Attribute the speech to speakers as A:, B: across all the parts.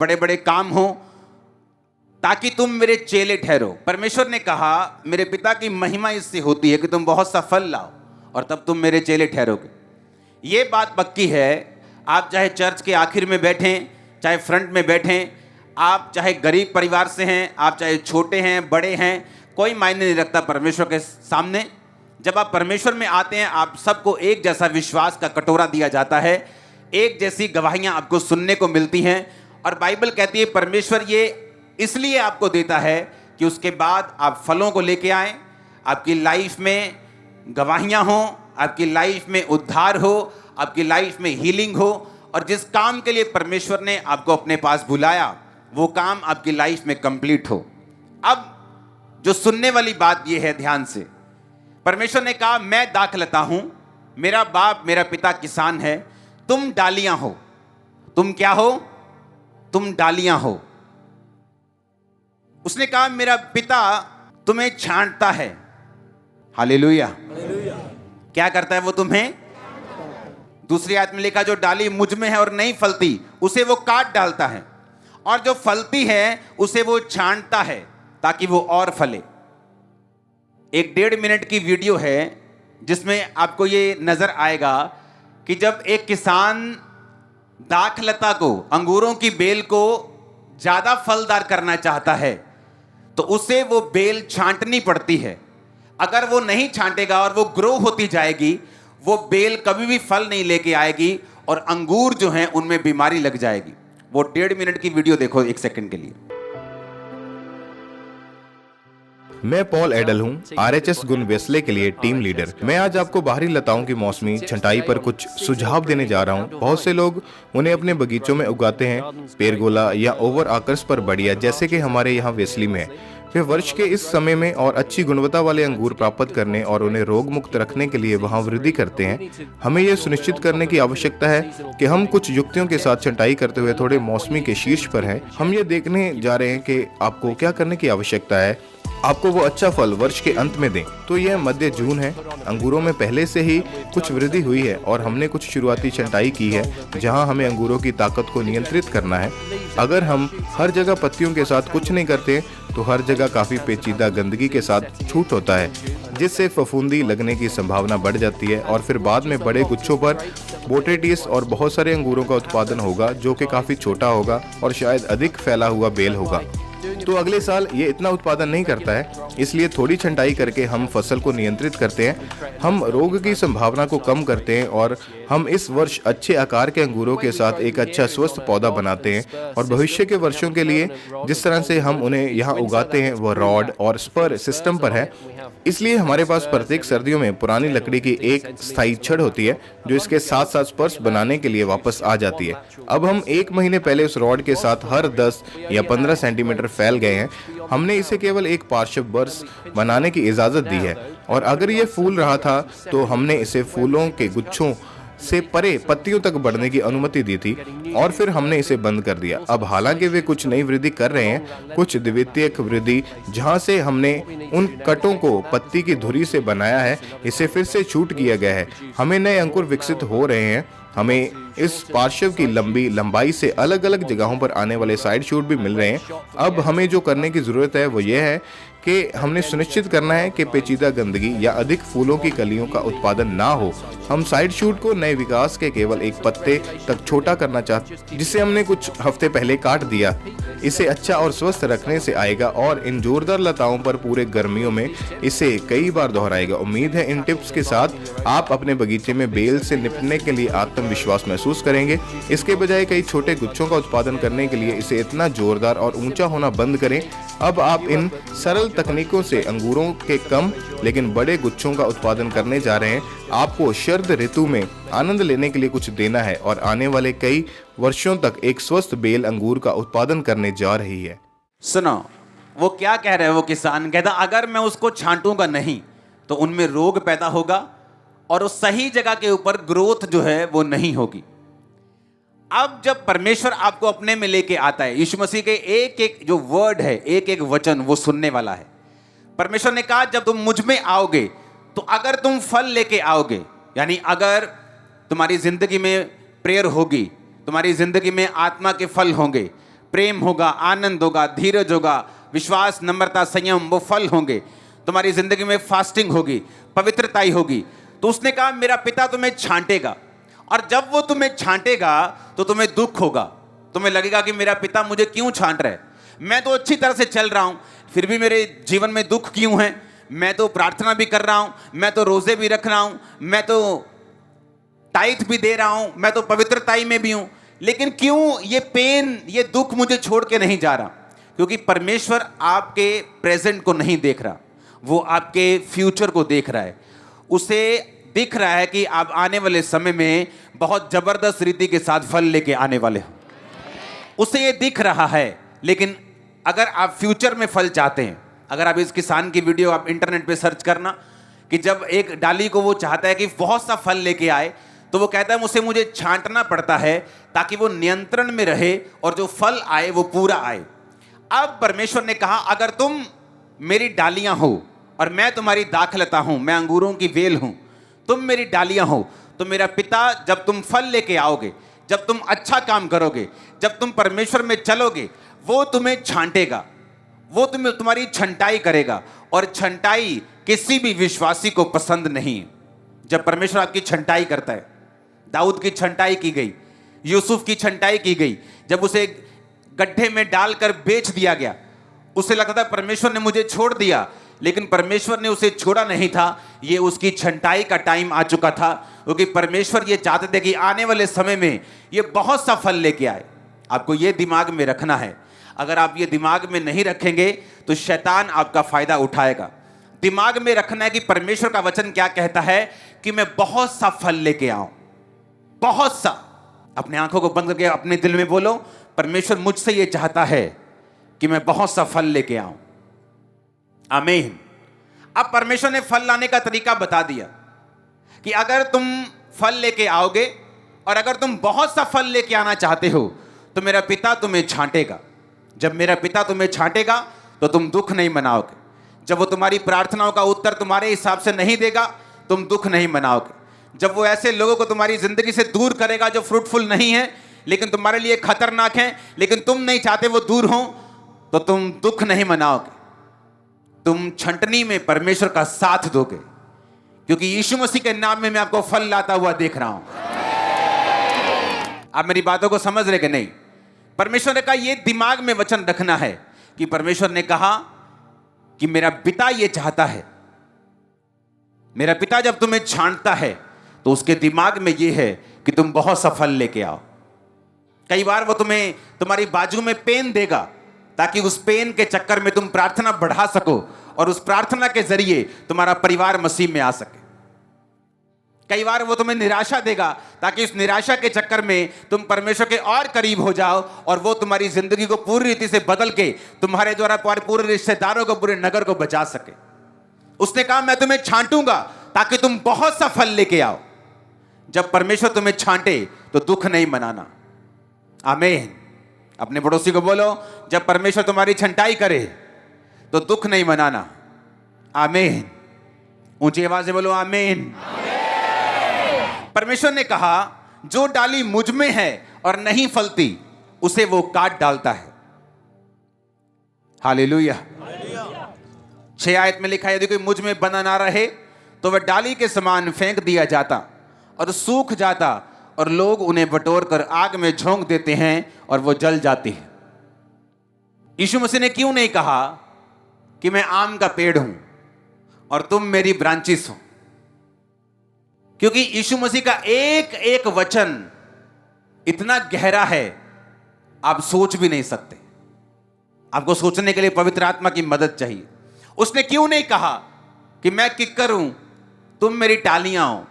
A: बड़े बड़े काम हो, ताकि तुम मेरे चेले ठहरो। परमेश्वर ने कहा मेरे पिता की महिमा इससे होती है कि तुम बहुत सा फल लाओ और तब तुम मेरे चेले ठहरोगे। ये बात पक्की है। आप चाहे चर्च के आखिर में बैठें, चाहे फ्रंट में बैठें, आप चाहे गरीब परिवार से हैं, आप चाहे छोटे हैं बड़े हैं, कोई मायने नहीं रखता परमेश्वर के सामने। जब आप परमेश्वर में आते हैं, आप सबको एक जैसा विश्वास का कटोरा दिया जाता है, एक जैसी गवाहियां आपको सुनने को मिलती हैं। और बाइबल कहती है परमेश्वर ये इसलिए आपको देता है कि उसके बाद आप फलों को लेके आएं, आपकी लाइफ में गवाहियां हों, आपकी लाइफ में उद्धार हो, आपकी लाइफ में हीलिंग हो, और जिस काम के लिए परमेश्वर ने आपको अपने पास बुलाया वो काम आपकी लाइफ में कंप्लीट हो। अब जो सुनने वाली बात ये है, ध्यान से, परमेश्वर ने कहा मैं दाखलता हूं, मेरा बाप मेरा पिता किसान है, तुम डालियां हो। तुम क्या हो? तुम डालियां हो। उसने कहा मेरा पिता तुम्हें छांटता है। हालेलुया। क्या करता है वो? तुम्हें। दूसरी आयत में लिखा जो डाली मुझ में है और नहीं फलती उसे वो काट डालता है, और जो फलती है उसे वो छांटता है ताकि वो और फले। एक 1.5 मिनट की वीडियो है जिसमें आपको ये नजर आएगा कि जब एक किसान दाखलता को, अंगूरों की बेल को ज्यादा फलदार करना चाहता है तो उसे वो बेल छांटनी पड़ती है। अगर वो नहीं छांटेगा और वो ग्रो होती जाएगी, वो बेल कभी भी फल नहीं लेके आएगी और अंगूर जो हैं उनमें बीमारी लग जाएगी। वो 1.5 मिनट की वीडियो देखो 1 सेकंड के लिए।
B: मैं पॉल एडल हूं, आरएचएस गुन वेस्ले के लिए टीम लीडर। मैं आज आपको बाहरी लताओं की मौसमी छंटाई पर कुछ सुझाव देने जा रहा हूं। बहुत से लोग उन्हें अपने बगीचों में उगाते हैं, पेरगोला या ओवर आकर्स पर बढ़िया, जैसे कि हमारे यहाँ वेस्ली में है। वे वर्ष के इस समय में और अच्छी गुणवत्ता वाले अंगूर प्राप्त करने और उन्हें रोग मुक्त रखने के लिए वहां वृद्धि करते हैं। हमें यह सुनिश्चित करने की आवश्यकता है कि हम कुछ युक्तियों के साथ छंटाई करते हुए थोड़े मौसमी के शीर्ष पर हैं। हम ये देखने जा रहे हैं कि आपको क्या करने की आवश्यकता है आपको वो अच्छा फल वर्ष के अंत में दें। तो यह मध्य जून है, अंगूरों में पहले से ही कुछ वृद्धि हुई है और हमने कुछ शुरुआती छंटाई की है जहां हमें अंगूरों की ताकत को नियंत्रित करना है। अगर हम हर जगह पत्तियों के साथ कुछ नहीं करते तो हर जगह काफी पेचीदा गंदगी के साथ छूट होता है, जिससे फफूंदी लगने की संभावना बढ़ जाती है और फिर बाद में बड़े गुच्छों पर बोटेटिस और बहुत सारे अंगूरों का उत्पादन होगा जो कि काफी छोटा होगा और शायद अधिक फैला हुआ बेल होगा। तो अगले साल ये इतना उत्पादन नहीं करता है, इसलिए थोड़ी छंटाई करके हम फसल को नियंत्रित करते हैं, हम रोग की संभावना को कम करते हैं और हम इस वर्ष अच्छे आकार के अंगूरों के साथ एक अच्छा स्वस्थ पौधा बनाते हैं। और भविष्य के वर्षों के लिए जिस तरह से हम उन्हें यहाँ उगाते हैं वह रॉड और स्पर सिस्टम पर है। इसलिए हमारे पास प्रत्येक सर्दियों में पुरानी लकड़ी की एक स्थायी छड़ होती है जो इसके साथ साथ स्पर्श बनाने के लिए वापस आ जाती है। अब हम 1 महीने पहले उस रॉड के साथ हर 10 या 15 सेंटीमीटर फैल गए हैं। हमने इसे केवल एक पार्श्व बर्स बनाने की इजाजत दी है और अगर ये फूल रहा था तो हमने इसे फूलों के गुच्छों से परे पत्तियों तक बढ़ने की अनुमति दी थी और फिर हमने इसे बंद कर दिया। अब हालांकि वे कुछ नई वृद्धि कर रहे हैं, कुछ द्वितीयक वृद्धि जहां से हमने उन कटों को पत्ती की धुरी से बनाया है, इसे फिर से छूट किया गया है। हमें नए अंकुर विकसित हो रहे हैं। हमें इस पार्श्व की लंबाई से अलग अलग जगहों पर आने वाले साइड शूट भी मिल रहे हैं। अब हमें जो करने की जरूरत है वो ये है कि हमने सुनिश्चित करना है कि पेचीदा गंदगी या अधिक फूलों की कलियों का उत्पादन ना हो। हम साइड शूट को नए विकास के केवल एक पत्ते तक छोटा करना चाहते हैं, जिसे हमने कुछ हफ्ते पहले काट दिया। इसे अच्छा और स्वस्थ रखने से आएगा और इन जोरदार लताओं पर पूरे गर्मियों में इसे कई बार दोहराएगा। उम्मीद है इन टिप्स के साथ आप अपने बगीचे में बेल से निपटने के लिए आत्मविश्वास महसूस करेंगे। इसके बजाय कई छोटे गुच्छों का उत्पादन करने के लिए इसे इतना जोरदार और ऊंचा होना बंद करें। अब आप इन सरल तकनीकों से अंगूरों के कम लेकिन बड़े गुच्छों का उत्पादन करने जा रहे हैं। आपको शरद ऋतु में आनंद लेने के लिए कुछ देना है और आने वाले कई वर्षों तक एक स्वस्थ बेल अंगूर का उत्पादन करने जा रही है।
A: सुनो, वो क्या कह रहे हैं? वो किसान कहता अगर मैं उसको छांटूंगा नहीं तो उनमें रोग पैदा होगा और उस सही जगह के ऊपर ग्रोथ जो है वो नहीं होगी। अब जब परमेश्वर आपको अपने में लेके आता है, यीशु मसीह के एक एक जो वर्ड है, एक एक वचन वो सुनने वाला है। परमेश्वर ने कहा जब तुम मुझ में आओगे तो अगर तुम फल लेके आओगे, यानी अगर तुम्हारी जिंदगी में प्रेयर होगी, तुम्हारी जिंदगी में आत्मा के फल होंगे, प्रेम होगा, आनंद होगा, धीरज होगा, विश्वास, नम्रता, संयम, वो फल होंगे। तुम्हारी जिंदगी में फास्टिंग होगी, पवित्रताई होगी। तो उसने कहा मेरा पिता तुम्हें छांटेगा, और जब वो तुम्हें छांटेगा तो तुम्हें दुख होगा। तुम्हें लगेगा कि मेरा पिता मुझे क्यों छांट रहा है, मैं तो अच्छी तरह से चल रहा हूं, फिर भी मेरे जीवन में दुख क्यों है। मैं तो प्रार्थना भी कर रहा हूं, मैं तो रोजे भी रख रहा हूं, मैं तो टाइट भी दे रहा हूं, मैं तो पवित्रताई में भी हूं, लेकिन क्यों ये पेन, ये दुख मुझे छोड़ के नहीं जा रहा। क्योंकि परमेश्वर आपके प्रेजेंट को नहीं देख रहा, वो आपके फ्यूचर को देख रहा है। उसे दिख रहा है कि आप आने वाले समय में बहुत जबरदस्त रीति के साथ फल लेके आने वाले हो, उसे ये दिख रहा है। लेकिन अगर आप फ्यूचर में फल चाहते हैं, अगर आप इस किसान की वीडियो आप इंटरनेट पे सर्च करना कि जब एक डाली को वो चाहता है कि बहुत सा फल लेके आए, तो वो कहता है मुझे छांटना पड़ता है ताकि वो नियंत्रण में रहे और जो फल आए वो पूरा आए। अब परमेश्वर ने कहा अगर तुम मेरी डालियां हो और मैं तुम्हारी दाखलता हूं, मैं अंगूरों की वेल हूं, तुम मेरी डालियां हो, तो मेरा पिता जब तुम फल लेके आओगे, जब तुम अच्छा काम करोगे, जब तुम परमेश्वर में चलोगे, वो तुम्हें छांटेगा, वो तुम्हारी छंटाई करेगा। और छंटाई किसी भी विश्वासी को पसंद नहीं है। जब परमेश्वर आपकी छंटाई करता है, दाऊद की छंटाई की गई, यूसुफ की छंटाई की गई, जब उसे गड्ढे में डालकर बेच दिया गया, उसे लगता था परमेश्वर ने मुझे छोड़ दिया, लेकिन परमेश्वर ने उसे छोड़ा नहीं था। ये उसकी छंटाई का टाइम आ चुका था, क्योंकि परमेश्वर ये चाहते थे कि आने वाले समय में ये बहुत सा फल लेके आए। आपको ये दिमाग में रखना है। अगर आप ये दिमाग में नहीं रखेंगे तो शैतान आपका फायदा उठाएगा। दिमाग में रखना है कि परमेश्वर का वचन क्या कहता है कि मैं बहुत सा फल लेके आऊं, बहुत सा। अपने आंखों को बंद करके अपने दिल में बोलो, परमेश्वर मुझसे ये चाहता है कि मैं बहुत सा फल लेके आऊं। आमीन। अब परमेश्वर ने फल लाने का तरीका बता दिया कि अगर तुम फल लेके आओगे और अगर तुम बहुत सा फल लेके आना चाहते हो तो मेरा पिता तुम्हें छांटेगा। जब मेरा पिता तुम्हें छांटेगा तो तुम दुख नहीं मनाओगे। जब वो तुम्हारी प्रार्थनाओं का उत्तर तुम्हारे हिसाब से नहीं देगा, तुम दुख नहीं मनाओगे। जब वो ऐसे लोगों को तुम्हारी जिंदगी से दूर करेगा जो फ्रूटफुल नहीं है लेकिन तुम्हारे लिए खतरनाक हैं, लेकिन तुम नहीं चाहते वो दूर हों, तो तुम दुख नहीं मनाओगे। तुम छंटनी में परमेश्वर का साथ दोगे, क्योंकि यीशु मसीह के नाम में मैं आपको फल लाता हुआ देख रहा हूं। आप मेरी बातों को समझ रहे कि नहीं? परमेश्वर ने कहा, यह दिमाग में वचन रखना है कि परमेश्वर ने कहा कि मेरा पिता यह चाहता है। मेरा पिता जब तुम्हें छांटता है तो उसके दिमाग में यह है कि तुम बहुत सा फल लेके आओ। कई बार वो तुम्हें तुम्हारी बाजू में पेन देगा ताकि उस पेन के चक्कर में तुम प्रार्थना बढ़ा सको और उस प्रार्थना के जरिए तुम्हारा परिवार मसीह में आ सके। कई बार वो तुम्हें निराशा देगा ताकि उस निराशा के चक्कर में तुम परमेश्वर के और करीब हो जाओ और वो तुम्हारी जिंदगी को पूरी रीति से बदल के तुम्हारे द्वारा पूरे रिश्तेदारों को, पूरे नगर को बचा सके। उसने कहा मैं तुम्हें छांटूंगा ताकि तुम बहुत सा फल लेके आओ। जब परमेश्वर तुम्हें छांटे तो दुख नहीं मनाना। आमीन। अपने पड़ोसी को बोलो, जब परमेश्वर तुम्हारी छंटाई करे तो दुख नहीं मनाना। आमीन। ऊंची आवाज से बोलो आमीन। परमेश्वर ने कहा जो डाली मुझ में है और नहीं फलती उसे वो काट डालता है। हालेलुया। 6 आयत में लिखा है, यदि कोई मुझ में बना ना रहे तो वह डाली के समान फेंक दिया जाता और सूख जाता और लोग उन्हें बटोर कर आग में झोंक देते हैं और वो जल जाती है। यीशु मसीह ने क्यों नहीं कहा कि मैं आम का पेड़ हूं और तुम मेरी ब्रांचेस हो? क्योंकि यीशु मसीह का एक एक वचन इतना गहरा है, आप सोच भी नहीं सकते। आपको सोचने के लिए पवित्र आत्मा की मदद चाहिए। उसने क्यों नहीं कहा कि मैं किक्कर हूं, तुम मेरी टालियां हो,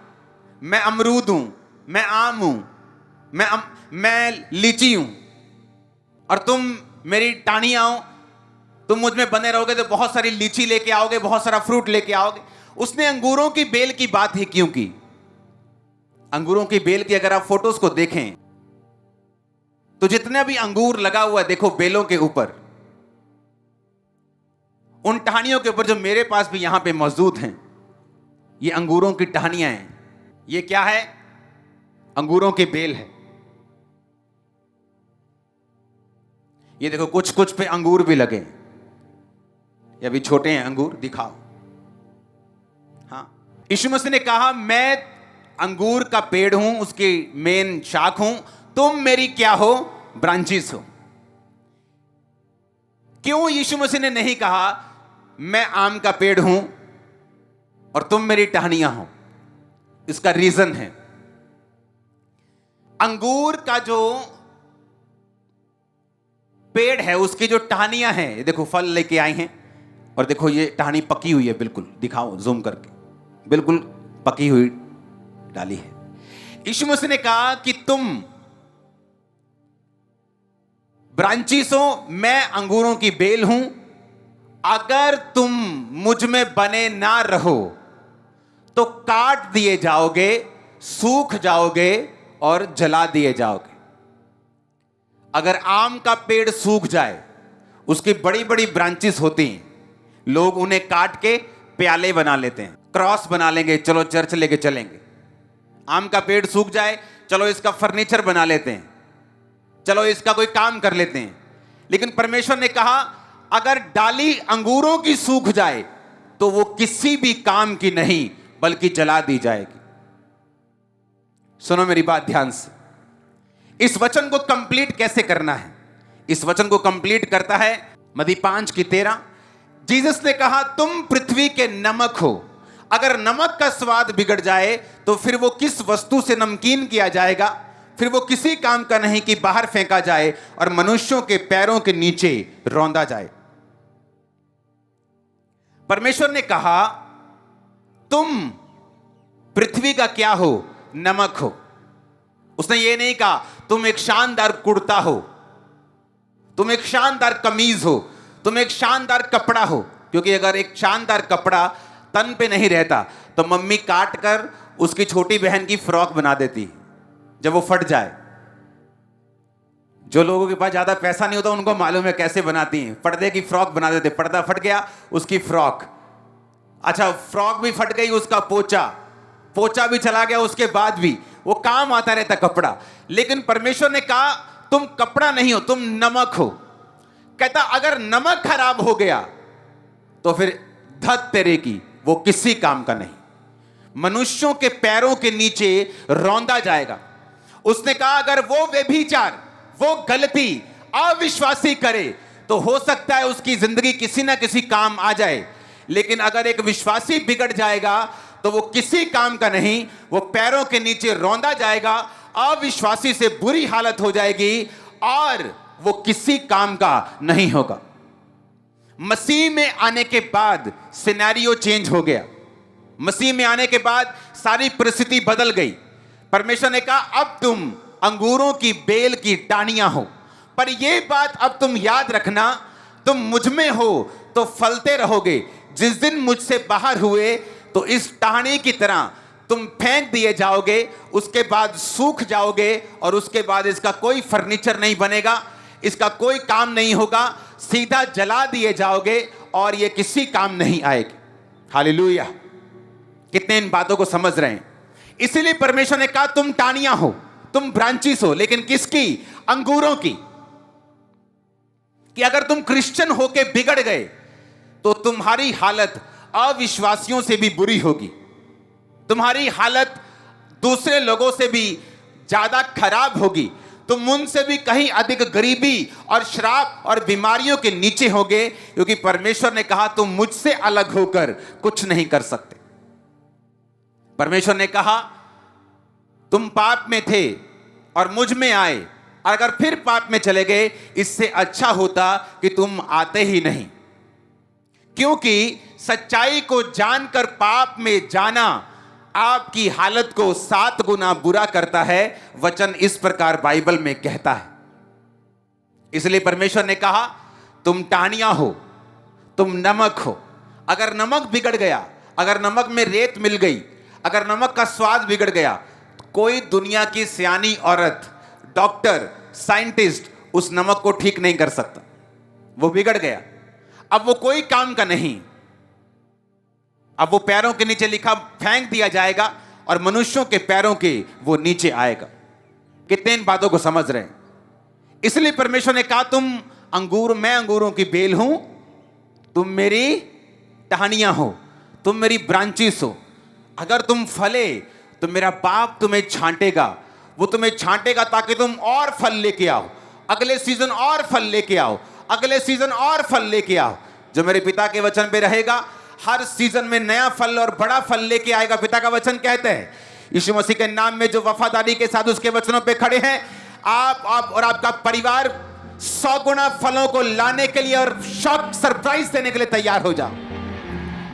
A: मैं अमरूद हूं, मैं आम हूं, मैं लीची हूं और तुम मेरी टाहनियां हो, तुम मुझ में बने रहोगे तो बहुत सारी लीची लेके आओगे, बहुत सारा फ्रूट लेके आओगे। उसने अंगूरों की बेल की बात ही क्यों की? अंगूरों की बेल की अगर आप फोटोज को देखें तो जितने भी अंगूर लगा हुआ है, देखो बेलों के ऊपर, उन टहनियों के ऊपर जो मेरे पास भी यहां पे मौजूद हैं, ये अंगूरों की टहनियां हैं। ये क्या है? अंगूरों की बेल है। ये देखो कुछ कुछ पे अंगूर भी लगे, ये अभी छोटे हैं अंगूर, दिखाओ। हाँ, यीशु मसीह ने कहा मैं अंगूर का पेड़ हूं, उसकी मेन शाख हूं, तुम मेरी क्या हो? ब्रांचेस हो। क्यों यीशु मसीह ने नहीं कहा मैं आम का पेड़ हूं और तुम मेरी टहनियां हो? इसका रीजन है, अंगूर का जो पेड़ है उसकी जो टहनियां हैं, ये देखो फल लेके आए हैं, और देखो ये टहनी पकी हुई है, बिल्कुल दिखाओ जूम करके, बिल्कुल पकी हुई डाली है। यीशु मसीह ने कहा कि तुम ब्रांचेस हो, मैं अंगूरों की बेल हूं, अगर तुम मुझ में बने ना रहो तो काट दिए जाओगे, सूख जाओगे और जला दिए जाओगे। अगर आम का पेड़ सूख जाए, उसकी बड़ी बड़ी ब्रांचेस होती हैं, लोग उन्हें काट के प्याले बना लेते हैं, क्रॉस बना लेंगे, चलो चर्च लेके चलेंगे। आम का पेड़ सूख जाए, चलो इसका फर्नीचर बना लेते हैं, चलो इसका कोई काम कर लेते हैं। लेकिन परमेश्वर ने कहा अगर डाली अंगूरों की सूख जाए तो वो किसी भी काम की नहीं बल्कि जला दी जाएगी। सुनो मेरी बात ध्यान से, इस वचन को कंप्लीट कैसे करना है? इस वचन को कंप्लीट करता है मत्ती 5:13। जीसस ने कहा तुम पृथ्वी के नमक हो, अगर नमक का स्वाद बिगड़ जाए तो फिर वो किस वस्तु से नमकीन किया जाएगा? फिर वो किसी काम का नहीं कि बाहर फेंका जाए और मनुष्यों के पैरों के नीचे रौंदा जाए। परमेश्वर ने कहा तुम पृथ्वी का क्या हो? नमक हो। उसने ये नहीं कहा तुम एक शानदार कुर्ता हो, तुम एक शानदार कमीज हो, तुम एक शानदार कपड़ा हो, क्योंकि अगर एक शानदार कपड़ा तन पे नहीं रहता तो मम्मी काट कर उसकी छोटी बहन की फ्रॉक बना देती जब वो फट जाए। जो लोगों के पास ज्यादा पैसा नहीं होता उनको मालूम है कैसे बनाती हैं, पर्दे की फ्रॉक बना देते, पर्दा फट गया उसकी फ्रॉक, अच्छा फ्रॉक भी फट गई उसका पोचा, पोचा भी चला गया उसके बाद भी वो काम आता रहता कपड़ा। लेकिन परमेश्वर ने कहा तुम कपड़ा नहीं हो, तुम नमक हो। कहता अगर नमक खराब हो गया तो फिर धत तेरे की, वो किसी काम का नहीं, मनुष्यों के पैरों के नीचे रौंदा जाएगा। उसने कहा अगर वो व्यभिचार, वो गलती, अविश्वासी करे तो हो सकता है उसकी जिंदगी किसी ना किसी काम आ जाए, लेकिन अगर एक विश्वासी बिगड़ जाएगा तो वो किसी काम का नहीं, वो पैरों के नीचे रौंदा जाएगा, अविश्वासी से बुरी हालत हो जाएगी और वो किसी काम का नहीं होगा। मसीह में आने के बाद सिनेरियो चेंज हो गया। मसीह में आने के बाद सारी परिस्थिति बदल गई। परमेश्वर ने कहा अब तुम अंगूरों की बेल की टहनियां हो, पर यह बात अब तुम याद रखना, तुम मुझ में हो तो फलते रहोगे। जिस दिन मुझसे बाहर हुए तो इस टहनी की तरह तुम फेंक दिए जाओगे, उसके बाद सूख जाओगे और उसके बाद इसका कोई फर्नीचर नहीं बनेगा, इसका कोई काम नहीं होगा, सीधा जला दिए जाओगे और ये किसी काम नहीं आएगी। हालेलुया! कितने इन बातों को समझ रहे हैं? इसीलिए परमेश्वर ने कहा तुम टहनियां हो, तुम ब्रांचेस हो, लेकिन किसकी? अंगूरों की। कि अगर तुम क्रिश्चियन होके बिगड़ गए तो तुम्हारी हालत अविश्वासियों से भी बुरी होगी, तुम्हारी हालत दूसरे लोगों से भी ज्यादा खराब होगी, तुम उनसे भी कहीं अधिक गरीबी और श्राप और बीमारियों के नीचे होगे, क्योंकि परमेश्वर ने कहा तुम मुझसे अलग होकर कुछ नहीं कर सकते। परमेश्वर ने कहा तुम पाप में थे और मुझ में आए, और अगर फिर पाप में चले गए इससे अच्छा होता कि तुम आते ही नहीं, क्योंकि सच्चाई को जानकर पाप में जाना आपकी हालत को 7 गुना बुरा करता है। वचन इस प्रकार बाइबल में कहता है। इसलिए परमेश्वर ने कहा तुम टहनियां हो, तुम नमक हो। अगर नमक बिगड़ गया, अगर नमक में रेत मिल गई, अगर नमक का स्वाद बिगड़ गया, कोई दुनिया की सियानी औरत, डॉक्टर, साइंटिस्ट उस नमक को ठीक नहीं कर सकता। वो बिगड़ गया, अब वो कोई काम का नहीं, अब वो पैरों के नीचे लिखा फेंक दिया जाएगा और मनुष्यों के पैरों के वो नीचे आएगा। कितने इन बातों को समझ रहे हैं? इसलिए परमेश्वर ने कहा तुम मैं अंगूरों की बेल हूं, तुम मेरी टहनियां हो, तुम मेरी ब्रांचेस हो। अगर तुम फले तो मेरा बाप तुम्हें छांटेगा, वो तुम्हें छांटेगा ताकि तुम और फल लेके आओ, अगले सीजन और फल लेके आओ, अगले सीजन और फल लेके आओ। जो मेरे पिता के वचन पे रहेगा हर सीजन में नया फल और बड़ा फल लेके आएगा। पिता का वचन कहते हैं, यीशु मसीह के नाम में जो वफादारी के साथ उसके वचनों पे खड़े हैं, आप और आपका परिवार 100 गुना फलों को लाने के लिए और शॉक सरप्राइज देने के लिए तैयार हो जाओ।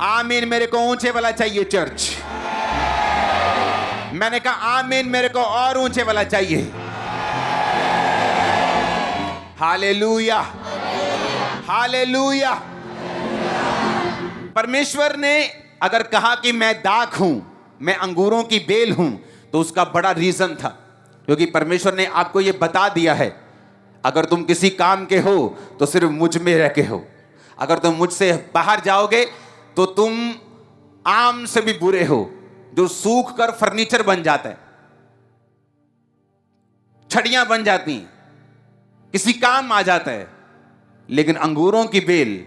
A: आमीन। मेरे को ऊंचे वाला चाहिए चर्च। मैंने कहा आमीन, मेरे को और ऊंचे वाला चाहिए। Hallelujah, hallelujah. परमेश्वर ने अगर कहा कि मैं दाख हूं, मैं अंगूरों की बेल हूं, तो उसका बड़ा रीजन था, क्योंकि परमेश्वर ने आपको यह बता दिया है, अगर तुम किसी काम के हो तो सिर्फ मुझ में रह के हो। अगर तुम मुझसे बाहर जाओगे तो तुम आम से भी बुरे हो, जो सूख कर फर्नीचर बन जाता है, छड़ियां बन जाती हैं, किसी काम आ जाता है। लेकिन अंगूरों की बेल,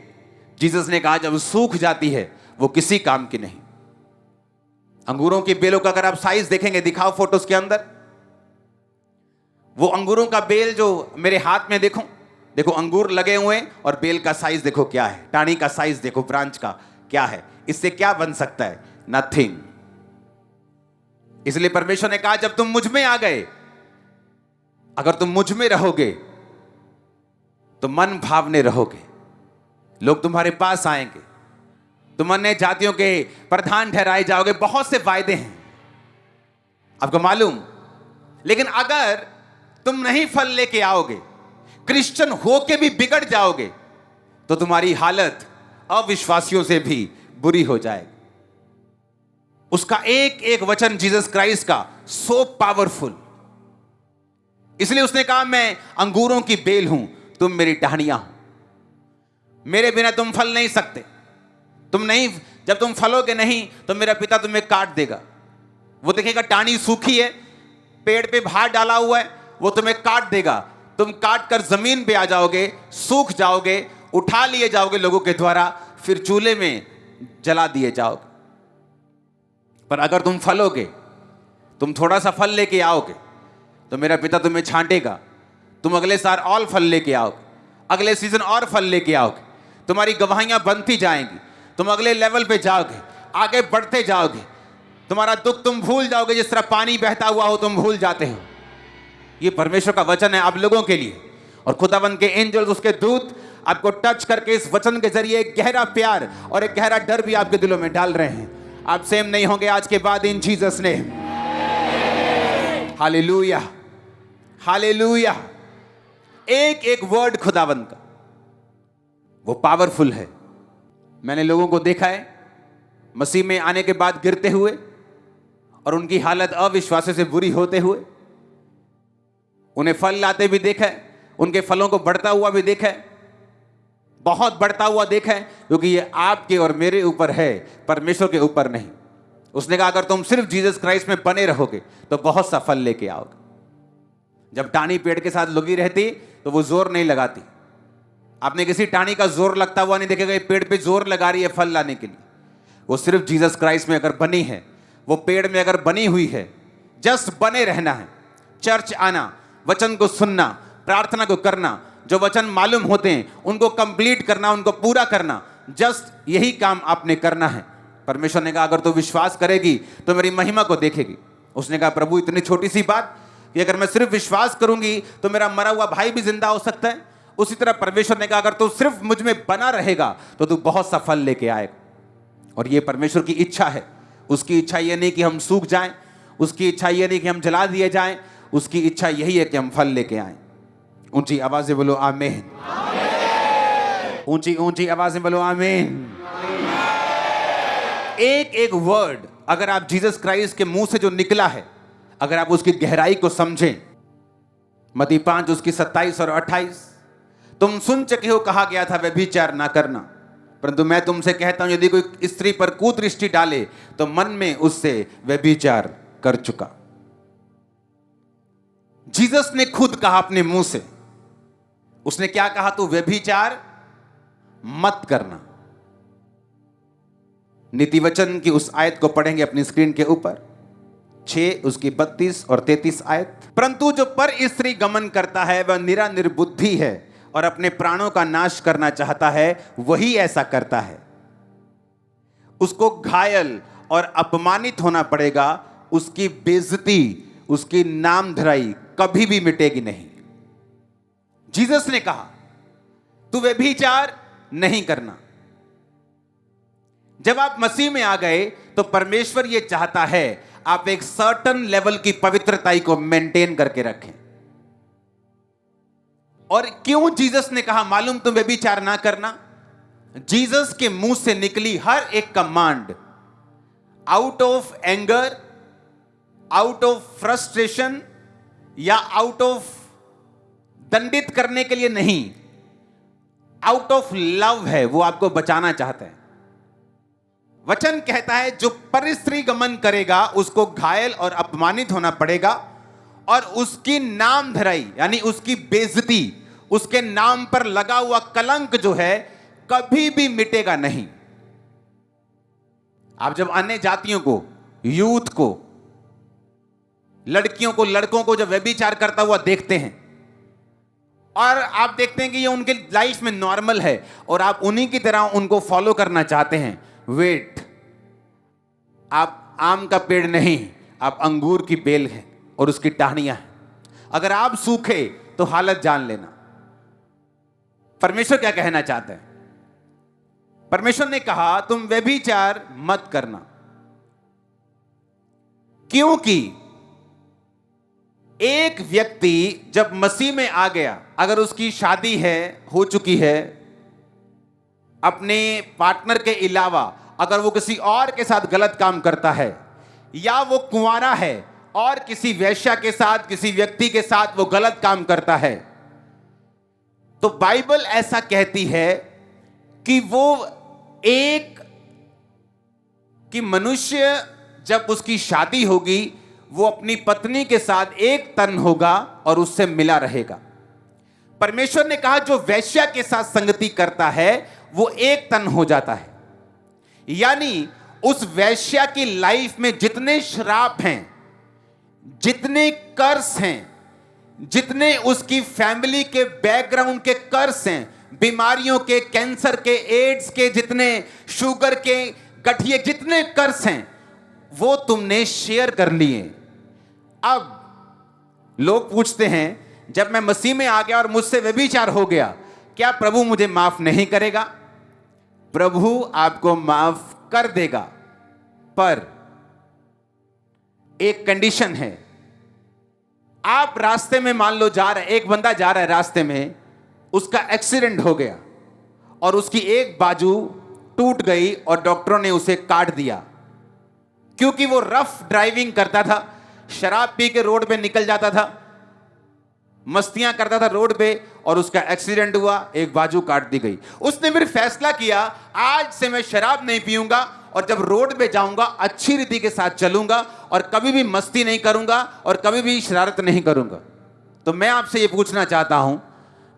A: जीसस ने कहा जब सूख जाती है वो किसी काम की नहीं। अंगूरों की बेलों का अगर आप साइज देखेंगे, दिखाओ फोटोज के अंदर, वो अंगूरों का बेल जो मेरे हाथ में देखो, देखो अंगूर लगे हुए और बेल का साइज देखो क्या है, टाणी का साइज देखो, ब्रांच का क्या है, इससे क्या बन सकता है? नथिंग। इसलिए परमेश्वर ने कहा जब तुम मुझ में आ गए, अगर तुम मुझ में रहोगे तो मन भावने रहोगे, लोग तुम्हारे पास आएंगे, तुम अन्य जातियों के प्रधान ठहराए जाओगे। बहुत से वायदे हैं आपको मालूम। लेकिन अगर तुम नहीं फल लेके आओगे, क्रिश्चियन होके भी बिगड़ जाओगे, तो तुम्हारी हालत अविश्वासियों से भी बुरी हो जाएगी। उसका एक एक वचन जीसस क्राइस्ट का सो पावरफुल। इसलिए उसने कहा मैं अंगूरों की बेल हूं, तुम मेरी टहनियां हो, मेरे बिना तुम फल नहीं सकते। तुम नहीं, जब तुम फलोगे नहीं तो मेरा पिता तुम्हें काट देगा। वो देखेगा टाहनी सूखी है, पेड़ पे भार डाला हुआ है, वो तुम्हें काट देगा। तुम काट कर जमीन पे आ जाओगे, सूख जाओगे, उठा लिए जाओगे लोगों के द्वारा, फिर चूल्हे में जला दिए जाओगे। पर अगर तुम फलोगे, तुम थोड़ा सा फल लेके आओगे, तो मेरा पिता तुम्हें छांटेगा, तुम अगले साल और फल लेके आओगे, अगले सीजन और फल लेके आओगे, तुम्हारी गवाहियां बनती जाएंगी, तुम अगले लेवल पे जाओगे, आगे बढ़ते जाओगे। तुम्हारा दुख तुम भूल जाओगे, जिस तरह पानी बहता हुआ हो तुम भूल जाते हो। ये परमेश्वर का वचन है आप लोगों के लिए। और खुदावंद के एंजल्स, उसके दूत आपको टच करके इस वचन के जरिए एक गहरा प्यार और एक गहरा डर भी आपके दिलों में डाल रहे हैं। आप सेम नहीं होंगे आज के बाद, इन जीसस ने। Hallelujah, hallelujah. एक एक वर्ड खुदावंद का वो पावरफुल है। मैंने लोगों को देखा है मसीह में आने के बाद गिरते हुए और उनकी हालत अविश्वास से बुरी होते हुए। उन्हें फल लाते भी देखा है, उनके फलों को बढ़ता हुआ भी देखा है, बहुत बढ़ता हुआ देखा है, क्योंकि ये आपके और मेरे ऊपर है, परमेश्वर के ऊपर नहीं। उसने कहा अगर तुम सिर्फ जीसस क्राइस्ट में बने रहोगे तो बहुत सा फल लेके आओगे। जब टाहनी पेड़ के साथ लगी रहती तो वो जोर नहीं लगाती। आपने किसी टाहनी का जोर लगता हुआ नहीं देखेगा, ये पेड़ पे जोर लगा रही है फल लाने के लिए। वो सिर्फ जीसस क्राइस्ट में अगर बनी है, वो पेड़ में अगर बनी हुई है, जस्ट बने रहना है, चर्च आना, वचन को सुनना, प्रार्थना को करना, जो वचन मालूम होते हैं उनको कंप्लीट करना, उनको पूरा करना, जस्ट यही काम आपने करना है। परमेश्वर ने कहा अगर तू विश्वास करेगी तो मेरी महिमा को देखेगी। उसने कहा प्रभु इतनी छोटी सी बात कि अगर मैं सिर्फ विश्वास करूंगी तो मेरा मरा हुआ भाई भी जिंदा हो सकता है। उसी तरह परमेश्वर ने कहा अगर तू सिर्फ मुझ में बना रहेगा तो तू बहुत सा फल लेके आएगा। और ये परमेश्वर की इच्छा है। उसकी इच्छा ये नहीं कि हम सूख जाएं, उसकी इच्छा ये नहीं कि हम जला दिए जाएं, उसकी इच्छा यही है कि हम फल लेके आएं। ऊंची आवाजें बोलो आमीन, ऊंची ऊंची आवाजें बोलो आमीन। एक एक वर्ड अगर आप जीसस क्राइस्ट के मुंह से जो निकला है, अगर आप उसकी गहराई को समझें, मत्ती 5 उसकी 27 और 28, तुम सुन चुके हो कहा गया था व्यभिचार ना करना, परंतु मैं तुमसे कहता हूं यदि कोई स्त्री पर कुदृष्टि डाले तो मन में उससे व्यभिचार कर चुका। जीसस ने खुद कहा अपने मुंह से, उसने क्या कहा? तू व्यभिचार मत करना। नीति वचन की उस आयत को पढ़ेंगे अपनी स्क्रीन के ऊपर, 6 उसकी 32 और 33 आयत। परंतु जो पर स्त्री गमन करता है वह निरा निर्बुद्धि है और अपने प्राणों का नाश करना चाहता है, वही ऐसा करता है। उसको घायल और अपमानित होना पड़ेगा, उसकी बेइज्जती, उसकी नामधराई कभी भी मिटेगी नहीं। जीसस ने कहा तू व्यभिचार नहीं करना। जब आप मसीह में आ गए तो परमेश्वर यह चाहता है आप एक सर्टन लेवल की पवित्रताई को मेंटेन करके रखें। और क्यों जीसस ने कहा मालूम, तुम व्यभिचार ना करना? जीसस के मुंह से निकली हर एक command out of anger, out of frustration या आउट ऑफ दंडित करने के लिए नहीं, आउट ऑफ लव है। वो आपको बचाना चाहता है। वचन कहता है जो परस्त्री गमन करेगा उसको घायल और अपमानित होना पड़ेगा और उसकी नाम धराई यानी उसकी बेइज्जती, उसके नाम पर लगा हुआ कलंक जो है कभी भी मिटेगा नहीं। आप जब अन्य जातियों को, यूथ को, लड़कियों को, लड़कों को जब व्यभिचार करता हुआ देखते हैं और आप देखते हैं कि ये उनके लाइफ में नॉर्मल है और आप उन्हीं की तरह उनको फॉलो करना चाहते हैं, वेट, आप आम का पेड़ नहीं, आप अंगूर की बेल हैं और उसकी टहनियां हैं। अगर आप सूखे तो हालत जान लेना। परमेश्वर क्या कहना चाहते हैं? परमेश्वर ने कहा तुम व्यभिचार मत करना, क्योंकि एक व्यक्ति जब मसीह में आ गया, अगर उसकी शादी है, हो चुकी है, अपने पार्टनर के अलावा अगर वो किसी और के साथ गलत काम करता है या वो कुंवारा है और किसी वेश्या के साथ, किसी व्यक्ति के साथ वो गलत काम करता है, तो बाइबल ऐसा कहती है कि वो एक कि मनुष्य जब उसकी शादी होगी वो अपनी पत्नी के साथ एक तन होगा और उससे मिला रहेगा। परमेश्वर ने कहा जो वेश्या के साथ संगति करता है वो एक तन हो जाता है। यानी उस वेश्या की लाइफ में जितने श्राप हैं, जितने कर्स हैं, जितने उसकी फैमिली के बैकग्राउंड के कर्स हैं, बीमारियों के, कैंसर के, एड्स के, जितने शुगर के, गठिए, जितने कर्स हैं वो तुमने शेयर कर लिए। अब लोग पूछते हैं जब मैं मसीह में आ गया और मुझसे व्यभिचार हो गया, क्या प्रभु मुझे माफ नहीं करेगा? प्रभु आपको माफ कर देगा, पर एक कंडीशन है। आप रास्ते में मान लो जा रहे, एक बंदा जा रहा है रास्ते में, उसका एक्सीडेंट हो गया और उसकी एक बाजू टूट गई और डॉक्टरों ने उसे काट दिया क्योंकि वो रफ ड्राइविंग करता था, शराब पी के रोड पे निकल जाता था, मस्तियां करता था रोड पे और उसका एक्सीडेंट हुआ, एक बाजू काट दी गई। उसने फिर फैसला किया आज से मैं शराब नहीं पीऊंगा और जब रोड पे जाऊंगा अच्छी रीति के साथ चलूंगा और कभी भी मस्ती नहीं करूंगा और कभी भी शरारत नहीं करूंगा। तो मैं आपसे ये पूछना चाहता हूं,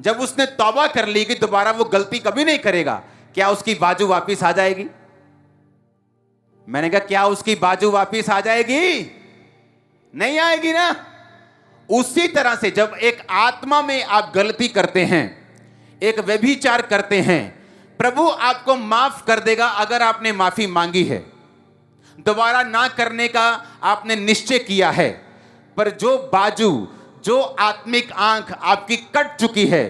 A: जब उसने तौबा कर ली कि दोबारा वो गलती कभी नहीं करेगा, क्या उसकी बाजू वापिस आ जाएगी? मैंने कहा क्या उसकी बाजू वापिस आ जाएगी? नहीं आएगी ना। उसी तरह से जब एक आत्मा में आप गलती करते हैं, एक व्यभिचार करते हैं, प्रभु आपको माफ कर देगा अगर आपने माफी मांगी है, दोबारा ना करने का आपने निश्चय किया है। पर जो बाजू, जो आत्मिक आंख आपकी कट चुकी है,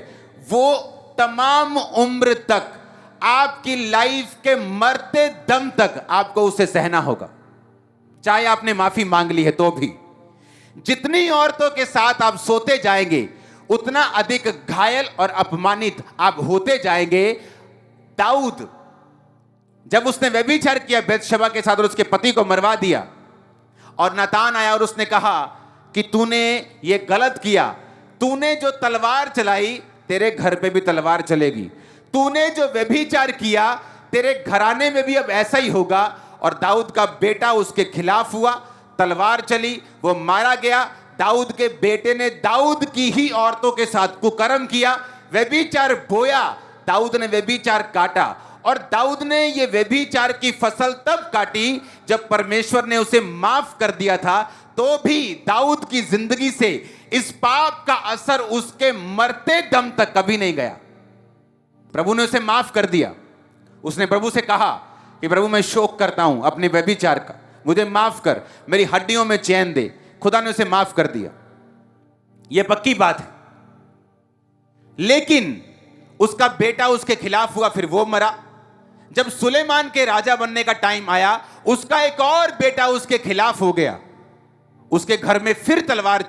A: वो तमाम उम्र तक, आपकी लाइफ के मरते दम तक आपको उसे सहना होगा, चाहे आपने माफी मांग ली है तो भी। जितनी औरतों के साथ आप सोते जाएंगे उतना अधिक घायल और अपमानित आप होते जाएंगे। दाऊद जब उसने व्यभिचार किया बेतशबा के साथ और उसके पति को मरवा दिया और नातान आया और उसने कहा कि तूने ये गलत किया, तूने जो तलवार चलाई तेरे घर पे भी तलवार चलेगी, तूने जो व्यभिचार किया तेरे घराने में भी अब ऐसा ही होगा। और दाऊद का बेटा उसके खिलाफ हुआ, तलवार चली, वो मारा गया। दाऊद के बेटे ने दाऊद की ही औरतों के साथ कुकर्म किया, व्यभिचार बोया, दाऊद ने व्यभिचार काटा। और दाऊद ने ये व्यभिचार की फसल तब काटी जब परमेश्वर ने उसे माफ कर दिया था। तो भी दाऊद की जिंदगी से इस पाप का असर उसके मरते दम तक कभी नहीं गया। प्रभु ने उसे माफ कर दिया। उसने प्रभु से कहा कि प्रभु मैं शोक करता हूं अपने व्यभिचार का, मुझे माफ कर, मेरी हड्डियों में चैन दे। खुदा ने उसे माफ कर दिया, यह पक्की बात है। लेकिन उसका बेटा उसके खिलाफ हुआ, फिर वो मरा। जब सुलेमान के राजा बनने का टाइम आया, उसका एक और बेटा उसके खिलाफ हो गया। उसके घर में फिर तलवार